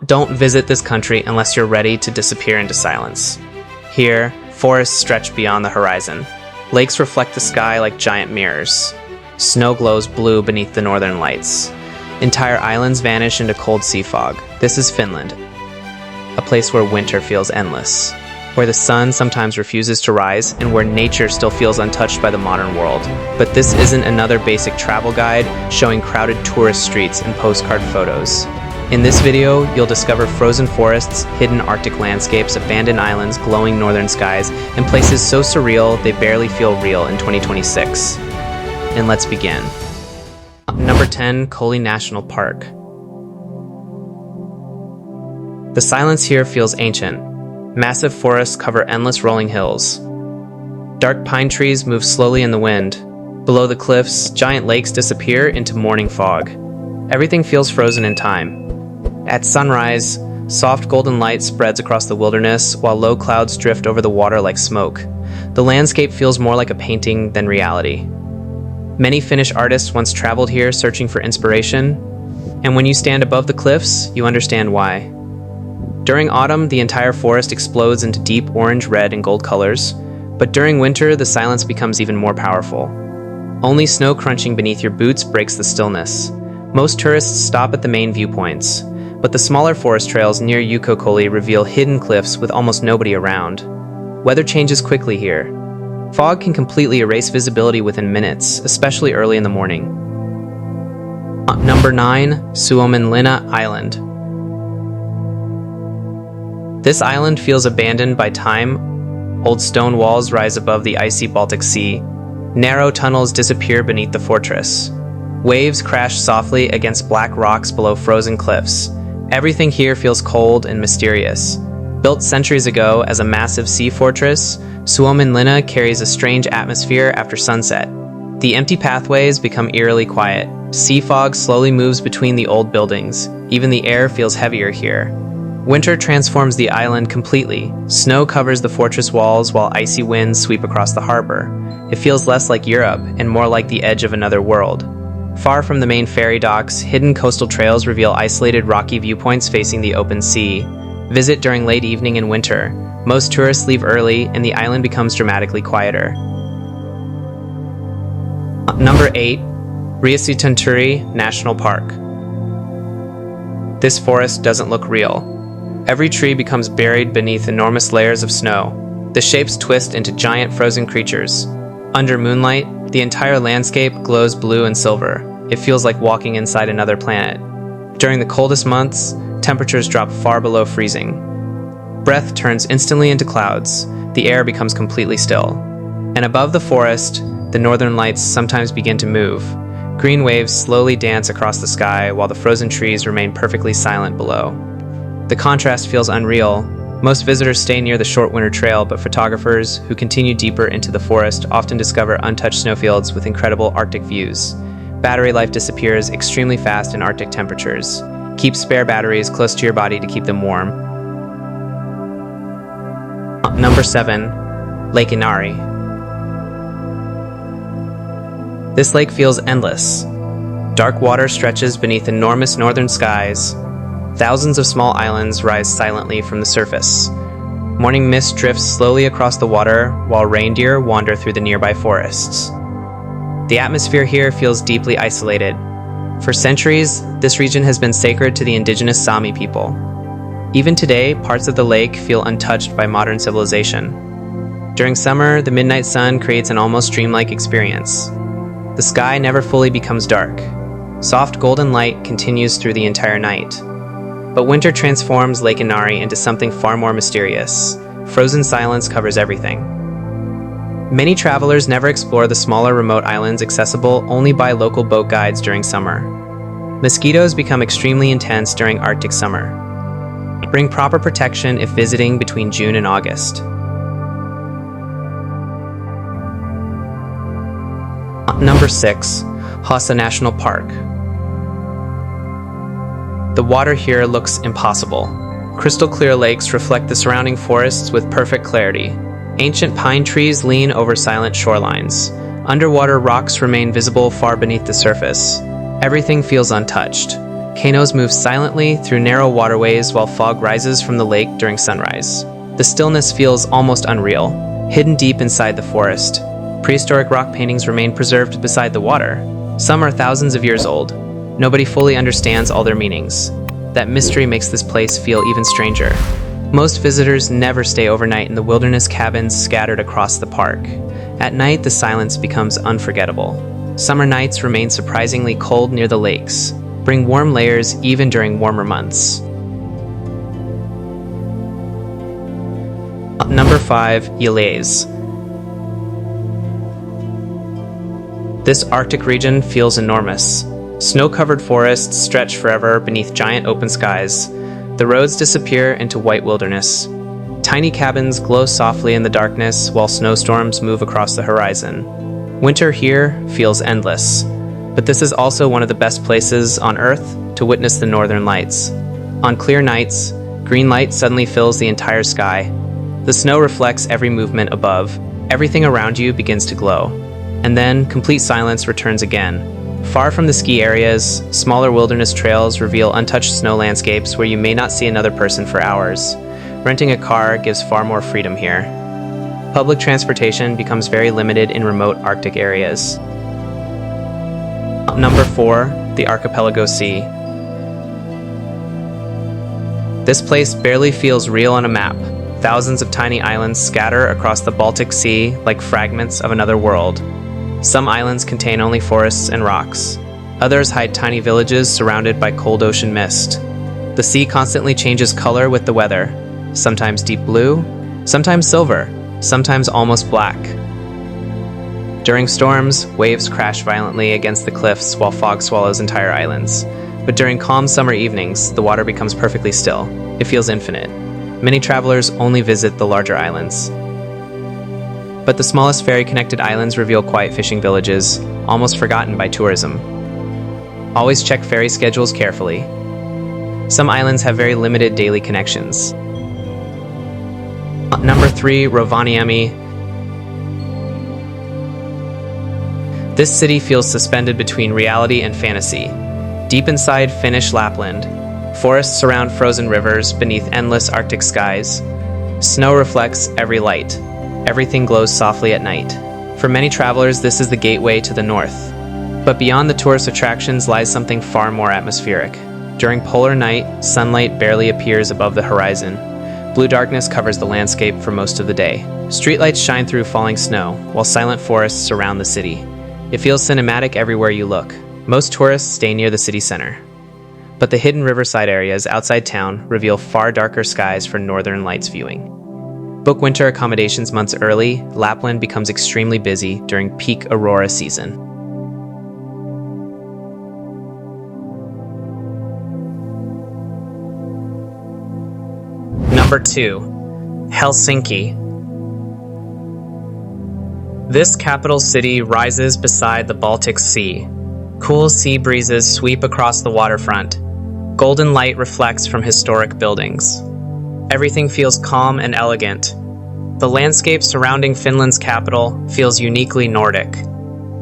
Don't visit this country unless you're ready to disappear into silence. Here, forests stretch beyond the horizon. Lakes reflect the sky like giant mirrors. Snow glows blue beneath the northern lights. Entire islands vanish into cold sea fog. This is Finland, a place where winter feels endless, where the sun sometimes refuses to rise, and where nature still feels untouched by the modern world. But this isn't another basic travel guide showing crowded tourist streets and postcard photos. In this video, you'll discover frozen forests, hidden Arctic landscapes, abandoned islands, glowing northern skies, and places so surreal they barely feel real in 2026. And let's begin. Number 10, Koli National Park. The silence here feels ancient. Massive forests cover endless rolling hills. Dark pine trees move slowly in the wind. Below the cliffs, giant lakes disappear into morning fog. Everything feels frozen in time. At sunrise, soft golden light spreads across the wilderness while low clouds drift over the water like smoke. The landscape feels more like a painting than reality. Many Finnish artists once traveled here searching for inspiration, and when you stand above the cliffs, you understand why. During autumn, the entire forest explodes into deep orange, red, and gold colors, but during winter, the silence becomes even more powerful. Only snow crunching beneath your boots breaks the stillness. Most tourists stop at the main viewpoints, but the smaller forest trails near Koli reveal hidden cliffs with almost nobody around. Weather changes quickly here. Fog can completely erase visibility within minutes, especially early in the morning. Number 9, Suomenlinna Island. This island feels abandoned by time. Old stone walls rise above the icy Baltic Sea. Narrow tunnels disappear beneath the fortress. Waves crash softly against black rocks below frozen cliffs. Everything here feels cold and mysterious. Built centuries ago as a massive sea fortress, Suomenlinna carries a strange atmosphere after sunset. The empty pathways become eerily quiet. Sea fog slowly moves between the old buildings. Even the air feels heavier here. Winter transforms the island completely. Snow covers the fortress walls while icy winds sweep across the harbor. It feels less like Europe and more like the edge of another world. Far from the main ferry docks, hidden coastal trails reveal isolated rocky viewpoints facing the open sea. Visit during late evening in winter. Most tourists leave early, and the island becomes dramatically quieter. Number 8, Riasitunturi National Park. This forest doesn't look real. Every tree becomes buried beneath enormous layers of snow. The shapes twist into giant frozen creatures. Under moonlight, the entire landscape glows blue and silver. It feels like walking inside another planet. During the coldest months, temperatures drop far below freezing. Breath turns instantly into clouds. The air becomes completely still. And above the forest, the northern lights sometimes begin to move. Green waves slowly dance across the sky while the frozen trees remain perfectly silent below. The contrast feels unreal. Most visitors stay near the short winter trail, but photographers who continue deeper into the forest often discover untouched snowfields with incredible Arctic views. Battery life disappears extremely fast in Arctic temperatures. Keep spare batteries close to your body to keep them warm. Number 7, Lake Inari. This lake feels endless. Dark water stretches beneath enormous northern skies. Thousands of small islands rise silently from the surface. Morning mist drifts slowly across the water while reindeer wander through the nearby forests. The atmosphere here feels deeply isolated. For centuries, this region has been sacred to the indigenous Sami people. Even today, parts of the lake feel untouched by modern civilization. During summer, the midnight sun creates an almost dreamlike experience. The sky never fully becomes dark. Soft golden light continues through the entire night. But winter transforms Lake Inari into something far more mysterious. Frozen silence covers everything. Many travelers never explore the smaller remote islands accessible only by local boat guides during summer. Mosquitoes become extremely intense during Arctic summer. Bring proper protection if visiting between June and August. Number 6, Hassa National Park. The water here looks impossible. Crystal clear lakes reflect the surrounding forests with perfect clarity. Ancient pine trees lean over silent shorelines. Underwater rocks remain visible far beneath the surface. Everything feels untouched. Canoes move silently through narrow waterways while fog rises from the lake during sunrise. The stillness feels almost unreal, hidden deep inside the forest. Prehistoric rock paintings remain preserved beside the water. Some are thousands of years old. Nobody fully understands all their meanings. That mystery makes this place feel even stranger. Most visitors never stay overnight in the wilderness cabins scattered across the park. At night, the silence becomes unforgettable. Summer nights remain surprisingly cold near the lakes. Bring warm layers even during warmer months. Number 5. Yelays. This Arctic region feels enormous. Snow-covered forests stretch forever beneath giant open skies. The roads disappear into white wilderness. Tiny cabins glow softly in the darkness while snowstorms move across the horizon. Winter here feels endless, but this is also one of the best places on Earth to witness the northern lights. On clear nights, green light suddenly fills the entire sky. The snow reflects every movement above. Everything around you begins to glow. And then, complete silence returns again. Far from the ski areas, smaller wilderness trails reveal untouched snow landscapes where you may not see another person for hours. Renting a car gives far more freedom here. Public transportation becomes very limited in remote Arctic areas. Number 4. The Archipelago Sea. This place barely feels real on a map. Thousands of tiny islands scatter across the Baltic Sea like fragments of another world. Some islands contain only forests and rocks. Others hide tiny villages surrounded by cold ocean mist. The sea constantly changes color with the weather, sometimes deep blue, sometimes silver, sometimes almost black. During storms, waves crash violently against the cliffs while fog swallows entire islands. But during calm summer evenings, the water becomes perfectly still. It feels infinite. Many travelers only visit the larger islands. But the smallest ferry-connected islands reveal quiet fishing villages, almost forgotten by tourism. Always check ferry schedules carefully. Some islands have very limited daily connections. Number 3. Rovaniemi. This city feels suspended between reality and fantasy. Deep inside Finnish Lapland, forests surround frozen rivers beneath endless Arctic skies. Snow reflects every light. Everything glows softly at night. For many travelers, this is the gateway to the north. But beyond the tourist attractions lies something far more atmospheric. During polar night, sunlight barely appears above the horizon. Blue darkness covers the landscape for most of the day. Streetlights shine through falling snow, while silent forests surround the city. It feels cinematic everywhere you look. Most tourists stay near the city center. But the hidden riverside areas outside town reveal far darker skies for northern lights viewing. Book winter accommodations months early. Lapland becomes extremely busy during peak aurora season. Number 2. Helsinki. This capital city rises beside the Baltic Sea. Cool sea breezes sweep across the waterfront. Golden light reflects from historic buildings. Everything feels calm and elegant. The landscape surrounding Finland's capital feels uniquely Nordic.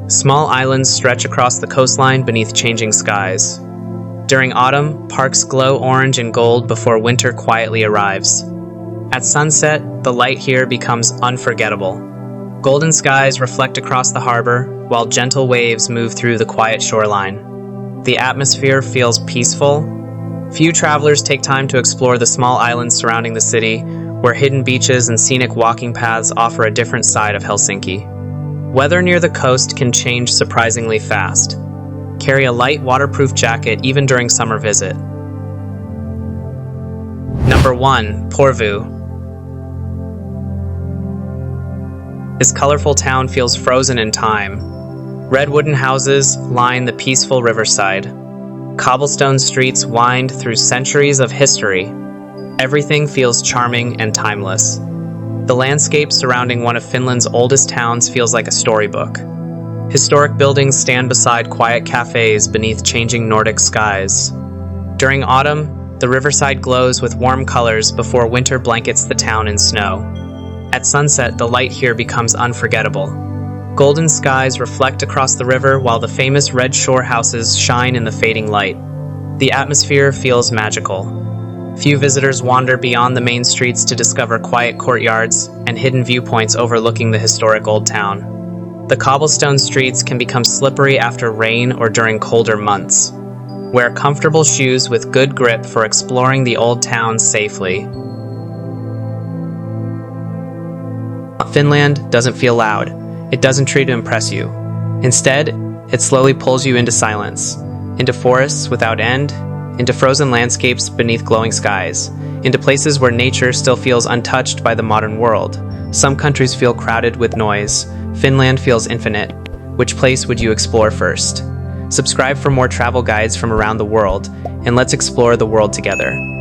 Small islands stretch across the coastline beneath changing skies. During autumn, parks glow orange and gold before winter quietly arrives. At sunset, the light here becomes unforgettable. Golden skies reflect across the harbor, while gentle waves move through the quiet shoreline. The atmosphere feels peaceful. Few travelers take time to explore the small islands surrounding the city, where hidden beaches and scenic walking paths offer a different side of Helsinki. Weather near the coast can change surprisingly fast. Carry a light waterproof jacket even during summer visit. Number 1. Porvoo. This colorful town feels frozen in time. Red wooden houses line the peaceful riverside. Cobblestone streets wind through centuries of history. Everything feels charming and timeless. The landscape surrounding one of Finland's oldest towns feels like a storybook. Historic buildings stand beside quiet cafes beneath changing Nordic skies. During autumn, the riverside glows with warm colors before winter blankets the town in snow. At sunset, the light here becomes unforgettable. Golden skies reflect across the river while the famous red shore houses shine in the fading light. The atmosphere feels magical. Few visitors wander beyond the main streets to discover quiet courtyards and hidden viewpoints overlooking the historic old town. The cobblestone streets can become slippery after rain or during colder months. Wear comfortable shoes with good grip for exploring the old town safely. Finland doesn't feel loud. It doesn't try to impress you. Instead, it slowly pulls you into silence, into forests without end, into frozen landscapes beneath glowing skies, into places where nature still feels untouched by the modern world. Some countries feel crowded with noise. Finland feels infinite. Which place would you explore first? Subscribe for more travel guides from around the world, and let's explore the world together.